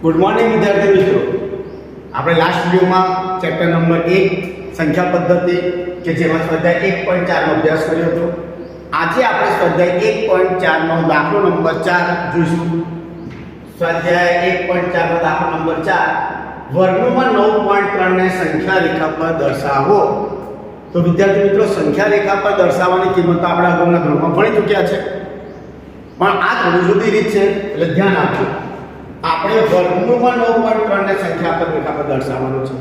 Good morning વિદ્યાર્થી મિત્રો. આપણે લાસ્ટ વિડીયોમાં ચેપ્ટર નંબર 1 સંખ્યા પદ્ધતિ કે જેમાં સ્વાધ્યાય 1.4 નો અભ્યાસ કર્યો હતો. આજે આપણે સ્વાધ્યાય 1.4 નો દાખલો નંબર 4 જોઈશું. સ્વાધ્યાય 1.4 નો દાખલો નંબર 4 વર્ગમૂળમાં 9.3 ને સંખ્યા રેખા પર દર્શાવો. તો વિદ્યાર્થી મિત્રો, સંખ્યા રેખા પર દર્શાવવાની કિંમત આપણે અગાઉના ધોરણમાં ભણી ચૂક્યા છે, પણ આ થોડી જુદી રીત છે, એટલે ધ્યાન આપજો. આપણે વર્ગમૂળમાં 9.3 ને સંખ્યા પર રેખા પર દર્શાવવાનું છે.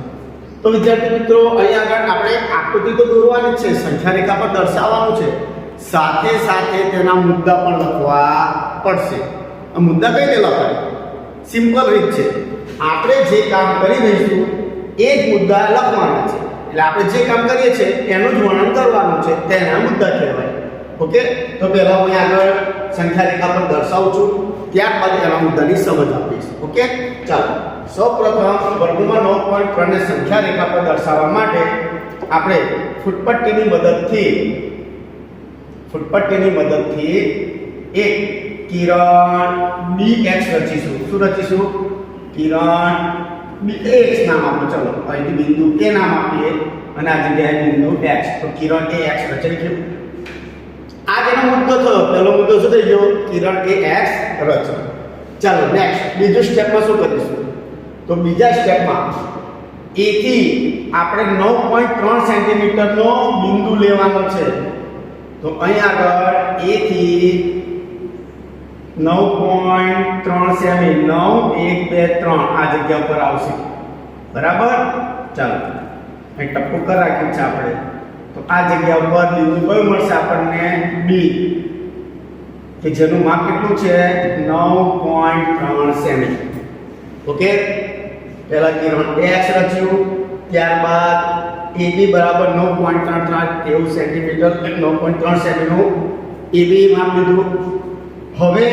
તો વિદ્યાર્થી મિત્રો, અહીં આગળ આપણે આકૃતિ તો દોરવાની જ છે, સંખ્યા રેખા પર દર્શાવવાનું છે, સાથે સાથે તેના મુદ્દા પણ લખવા પડશે. આ મુદ્દા કઈ રીતે લખાય? સિમ્પલ રીત છે. આપણે જે કામ કરી દઈશું એ જ મુદ્દા લખવાના છે. એટલે આપણે જે કામ કરીએ છીએ એનું જ વર્ણન કરવાનું છે, તેના મુદ્દા કહેવાય. ઓકે, તો પહેલા હું આગળ સંખ્યા રેખા પર દર્શાવું છું, ત્યારબાદ એના મુદ્દાની સમજ આપીશ. ઓકે, ચાલો. સૌપ્રથમ વર્ગમૂળમાં 9.3 ને સંખ્યા રેખા પર દર્શાવવા માટે આપણે ફૂટપટ્ટીની મદદથી એક કિરણ bx રચીશું. શું રચીશું? કિરણ bx નામ આપો. ચલો, અહીંથી બિંદુ a નામ આપીએ અને આ જગ્યાએ બિંદુ x. તો કિરણ ax રચાઈ ગયું. આ જેનો મુદ્દો થયો, પહેલો મુદ્દો શું થઈ ગયો? કિરણ ax રચો. ચાલો, નેક્સ્ટ બીજું સ્ટેપમાં શું કરીશું? તો બીજા સ્ટેપમાં a થી આપણે 9.3 સેન્ટીમીટર નો બિંદુ લેવાનો છે. તો અહીં આગળ a થી 9.3 સેમી, 9 1 2 3 આ જગ્યા ઉપર આવશે. બરાબર? ચાલો, અહીં ટપકું કરી રાખ્યું છે આપણે. તો આ જગ્યા ઉપર બિંદુ કયું મળશે આપણને? b, કે જેનું માપ કેટલું છે? 9.3 સેમી. ઓકે, પહેલા કિરણ x રચ્યું, ત્યારબાદ AB બરાબર 9.33 સેન્ટીમીટર, 9.3 સેમીનું AB માપ લીધું. હવે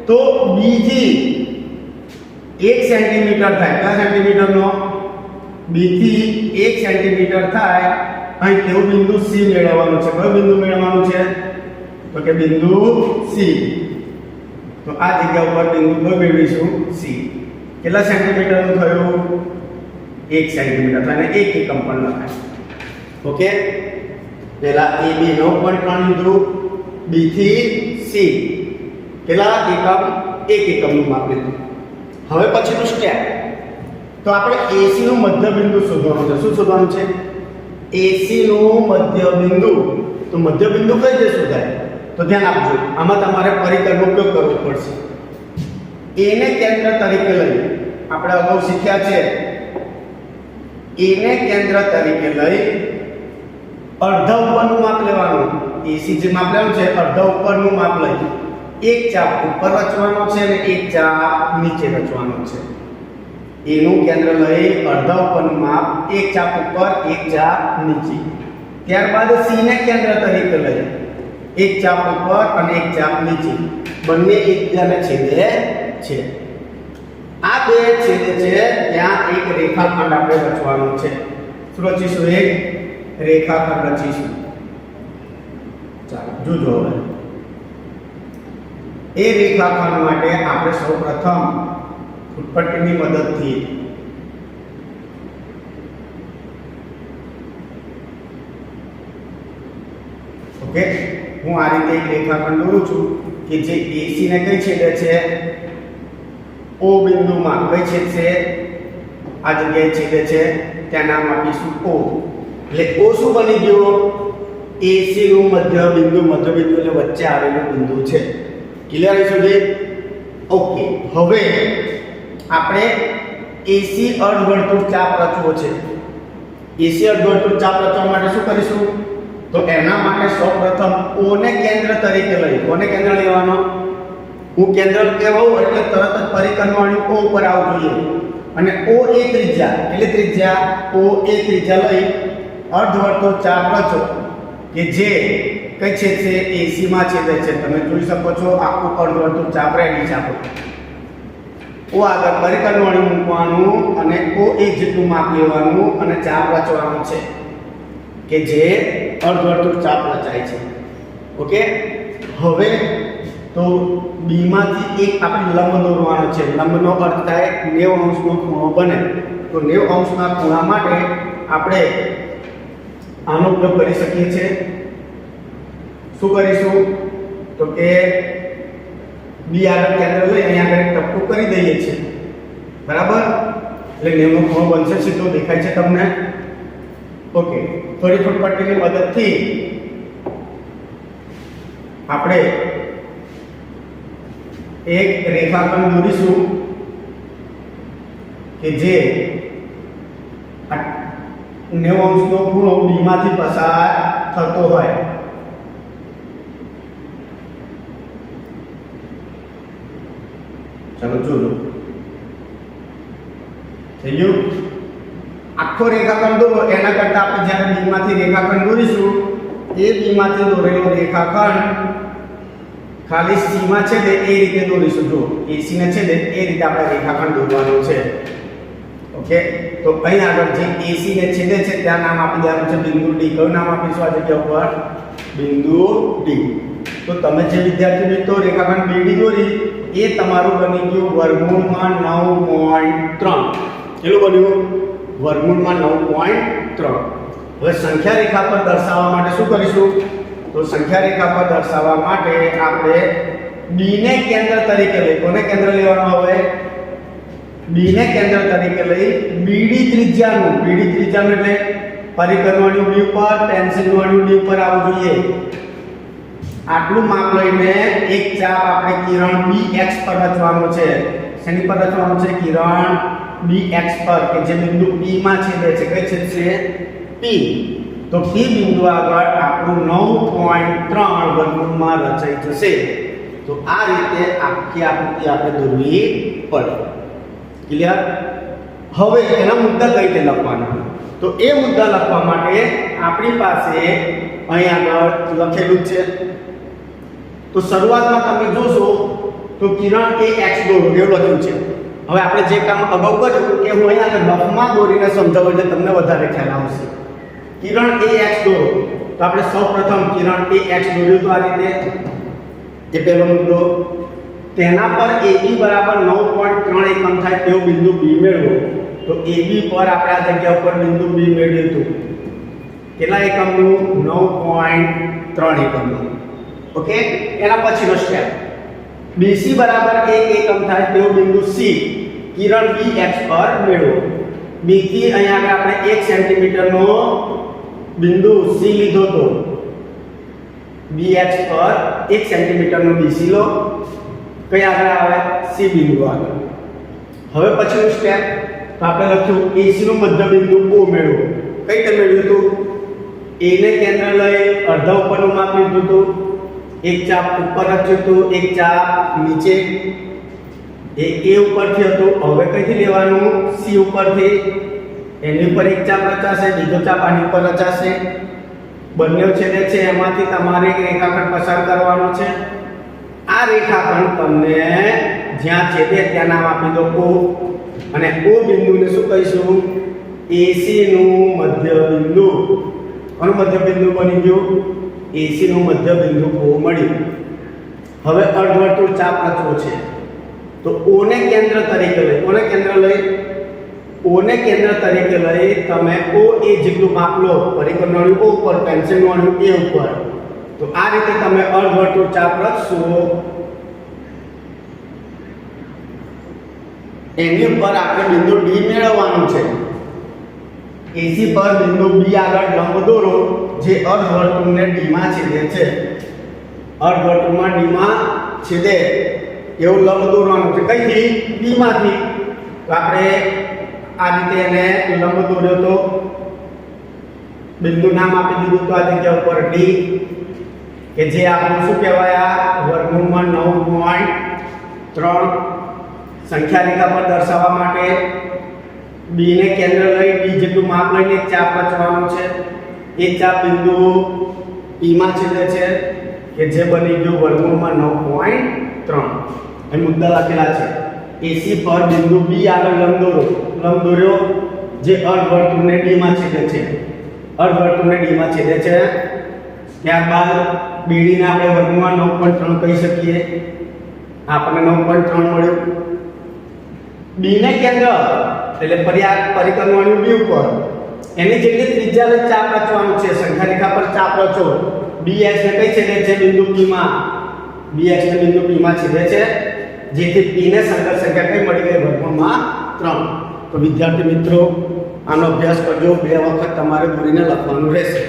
તો B થી 1 સેન્ટીમીટર થાય. કેટલા સેન્ટીમીટરનો? B થી 1 સેન્ટીમીટર થાય. અહીં તેવું બિંદુ C મેળવવાનું છે. કયું બિંદુ મેળવવાનું છે? તો કે બિંદુ C. તો આ જગ્યા ઉપર બિંદુ કયું મેળવીશું? C. કેટલા સેન્ટીમીટરનું થયું? 1 સેન્ટીમીટર થાય, અને 1 એકમ પણ લખાય. ઓકે, પહેલા AB 9.3 લીધું, B થી C કેટલા એકમ? 1 એકમનું માપ લીધું. હવે પછીનું સ્ટેપ, તો આપણે AC નું મધ્ય બિંદુ શોધવાનું છે. શું શોધવાનું છે? AC નું મધ્ય બિંદુ. તો મધ્ય બિંદુ કઈ રીતે શોધાય? તો ધ્યાન આપજો, આમાં તમારે પરિકરનો ઉપયોગ કરવો પડશે. A ને કેન્દ્ર તરીકે લઈ, આપણે અગાઉ શીખ્યા છે, A ને કેન્દ્ર તરીકે લઈ અડધા ઉપરનું માપ લેવાનું. AC જે માપ લેવાનું છે, અડધા ઉપરનું માપ લઈ એક ચાપ ઉપર રચવાનો છે અને એક ચાપ નીચે રચવાનો છે. A નું કેન્દ્ર લઈ અડધા ઉપરનું માપ, એક ચાપ ઉપર એક ચાપ નીચે. ત્યારબાદ C ને કેન્દ્ર તરીકે લઈ એક ચાપ ઉપર અને એક ચાપ નીચે, બંને એકબીજાને છેદે છે. આ બે છેદે છે ત્યાં એક રેખાખંડ આપણે રચવાનો છે. શું રચીશું? એક રેખાખંડ રચીશું. ચાલો જોજો. હવે એ રેખાખંડ માટે આપણે સૌપ્રથમ ફૂટપટ્ટીની મદદથી ઓકે, હું આ રીતે એક રેખાખંડ દોરું છું કે જે AC ને કઈ છેદે છે? O બિંદુમાં. કઈ છેદશે? આ જગ્યાએ છેદે છે, ત્યાં નામ આપીશું O. એટલે O શું બની ગયો? AC નું મધ્ય બિંદુ. મધ્ય બિંદુ એટલે વચ્ચે આવેલું બિંદુ છે. ક્લિયર સુધી? ઓકે, હવે આપણે AC અર્ધવર્તુળ ચાપ રચવો છે. AC અર્ધવર્તુળ ચાપ રચવા માટે શું કરીશું? તો એના માટે સૌપ્રથમ O ને કેન્દ્ર તરીકે લઈ. કોને કેન્દ્ર લેવાનો? હું કેન્દ્ર કહેવું એટલે તરત જ પરિકર્ણ O ઉપર આવવું જોઈએ. અને O એ ત્રિજ્યા, કેટલી ત્રિજ્યા? O એ ત્રિજ્યા લઈ અર્ધવર્તુળ ચાપ રચો કે જે કઈ છેદશે? AC માં છેદે છે. તમે જોઈ શકો છો, આખું અર્ધવર્તુળ ચાપ રેડી છે આપણું. O આગળ પરિકર્ણ મૂકવાનું અને O એક જેટલું માપ લેવાનું અને ચાપ રચવાનું છે કે જે અર્ધવર્તુળ ચાપ રચાય છે. ઓકે, હવે તો તો બી માંથી એક આપણે લંબ દોરવાનો છે. લંબનો અર્થ થાય 90 અંશનો ખૂણો બને. તો 90 અંશના ખૂણા માટે આપણે આનો ઉપયોગ કરી શકીએ છીએ. શું કરીશું તો કે બી આગળ કેન્દ્ર લઈ અહીંયા આગળ ટપકું કરી દઈએ છીએ. બરાબર, એટલે 90 નો ખૂણો બનશે. સીધો દેખાય છે તમને? ઓકે, થોડી ફૂટપટ્ટીની મદદથી આપણે એક રેખાખંડ દોરીશું કે જે 90 અંશનો ખૂણો બી માંથી પસાર થતો હોય. ચાલો જોજો, થઈ ગયું? આખો રેખાખંડ દોરો એના કરતા આપણે જ્યારે બી માંથી રેખાખંડ દોરીશું એ બી માંથી દોરેલો રેખાખંડ ખાલી સી માં છેદે એ રીતે દોરીશું. જો એસી ને છેદે એ રીતે આપણે રેખાખંડ દોરવાનો છે. ઓકે, તો અહીં આગળ જે એસી ને છેદે છે ત્યાં નામ આપી દેવાનું છે બિંદુ ડી. કયું નામ આપીશું આ જગ્યા ઉપર? બિંદુ ડી. તો તમે જે વિદ્યાર્થી મિત્રો રેખાખંડ બીડી દોરી એ તમારું બની ગયું વર્ગમૂળમાં 9.3. કેટલું બન્યું? વર્ગમૂળમાં 9.3. હવે સંખ્યા રેખા પર દર્શાવવા માટે શું કરીશું? તો સંખ્યા રેખા પર દર્શાવવા માટે આપણે બી ને કેન્દ્ર તરીકે લઈ. કોને કેન્દ્ર લેવાનું? હવે બી ને કેન્દ્ર તરીકે લઈ બીડી ત્રિજ્યાનું એટલે પરિકર્ણનું બી ઉપર, પેન્સિલનું ડી ઉપર આવવું જોઈએ. આટલું માપ લઈને એક ચાપ આપણે કિરણ bx પર રચવાનો છે. શેની પર રચવાનો છે? કિરણ bx પર, કે જે બિંદુ P માં છેદે છે. કઈ છેદશે? P. તો P બિંદુ આગળ આપણું 9.3 વર્ગમૂળમાં રચાઈ જશે. તો આ રીતે આખી આકૃતિ આપણે દોરવી પડે. ક્લિયર? હવે એના મુદ્દા કઈ રીતે લખવાના? તો એ મુદ્દા લખવા માટે આપણી પાસે અહીં આગળ લખેલું છે. તો શરૂઆતમાં તમે જોશો તો કિરણ એ x દોરો એવું લખ્યું છે. હવે આપણે જે કામ અગાઉ કર્યું કે હું અહીંયા રફમાં દોરીને સમજાવું એટલે તમને વધારે ખ્યાલ આવશે. કિરણ એ x દોરો. તો આપણે સૌપ્રથમ કિરણ એ x દોર્યું તો આ રીતે, એ પહેલો મુદ્દો. તેના પર AB બરાબર 9.3 એકમ થાય તેવો બિંદુ B મેળવો. તો AB પર આપણે આ જગ્યા ઉપર બિંદુ B મેળવ્યું હતું. કેટલા એકમનું? 9.3 એકમનું. ઓકે, એના પછીનો સ્ટેપ BC બરાબર 1 એકમ થાય તેવો બિંદુ C કિરણ BX પર મેળવો. B થી અહીંયા આગળ આપણે 1 સેન્ટીમીટર નો બિંદુ C લીધો તો BX પર 1 સેન્ટીમીટર નો BC લો. કઈ આગળ આવે? C બિંદુ આગળ. હવે પછીનું સ્ટેપ તો આપણે લખ્યું AC નું મધ્ય બિંદુ O મેળવો. કઈ રીતે મેળવ્યું હતું? A ને કેન્દ્ર લઈ અડધા ઉપરનું માપ લીધું હતું. એક ચાપ ઉપર રચ્યું હતું, એક ચાપ નીચે. એ A ઉપરથી હતું, હવે કઈથી લેવાનું? C ઉપરથી. એની ઉપર એક ચાપ રચાશે, બીજો ચાપ આની ઉપર રચાશે. બંને છેદે છે એમાંથી તમારે એક રેખાખંડ પસાર કરવાનો છે. આ રેખાખંડ તમને જ્યાં છેદે ત્યાં નામ આપી દો O. અને O બિંદુને શું કહીશું? AC નું મધ્ય બિંદુ. કોનું મધ્ય બિંદુ બની ગયું? AC નું મધ્ય બિંદુ O મળ્યું. હવે અર્ધવર્તુળ ચાપ રચવો છે. તો O ને કેન્દ્ર તરીકે લઈ. કોને કેન્દ્ર લઈ? O ને કેન્દ્ર તરીકે લઈ તમે O એ જેટલું માપ લો, પરિકર્ણનું O ઉપર, પેન્સિલનું A ઉપર. તો આ રીતે તમે અર્ધવર્તુળ ચાપ રચશો. એની ઉપર આપણે બિંદુ D મેળવવાનું છે. AC પર બિંદુ B આગળ લંબ દોરો જે અર્ધવર્તુળને D માં છેદે છે. અર્ધવર્તુળમાં D માં છેદે એવું લંબ દોરવાનું છે. કઈથી? B માંથી. તો આપણે આ રીતે એને લંબ દોર્યો તો બિંદુ નામ આપી દીધું તો આ જગ્યા ઉપર D, કે જે આપણું શું કહેવાય? આ વર્ગમૂળમાં 9.3. સંખ્યા રેખા પર દર્શાવવા માટે B ને કેન્દ્ર લઈ D જેટલું માપ લઈને એક ચાપ રચવાનો છે. એક ચાપ બિંદુ P માં છેદે છે, કે જે બની ગયું વર્ગમૂળમાં 9.3. અહીં મુદ્દા લખેલા છે. AC પર બિંદુ B આગળ લંબ દોરો. લંબ દોર્યો જે અર્ધવર્તુળને D માં છેદે છે. અર્ધવર્તુળને D માં છેદે છે. ત્યારબાદ બીડીને આપણે વર્ગમાં 9.3 કહી શકીએ. આપણને 9.3 મળ્યું. બીને કેન્દ્ર એટલે પરિક્રમણિક બી ઉપર એની જેટલી ત્રિજ્યા લે ચાપ રચવાનું છે. સંખ્યા રેખા પર ચાપ રચો. bx ને કઈ છેદે છે? બિંદુ p માં. bx ને બિંદુ p માં છેદે છે, જેથી p ને સંકર સંખ્યા કઈ મળી ગઈ? વર્ગમૂળમાં 3. તો વિદ્યાર્થી મિત્રો આનો અભ્યાસ કરજો. 2 વખત તમારે દોરીને લખવાનું રહેશે.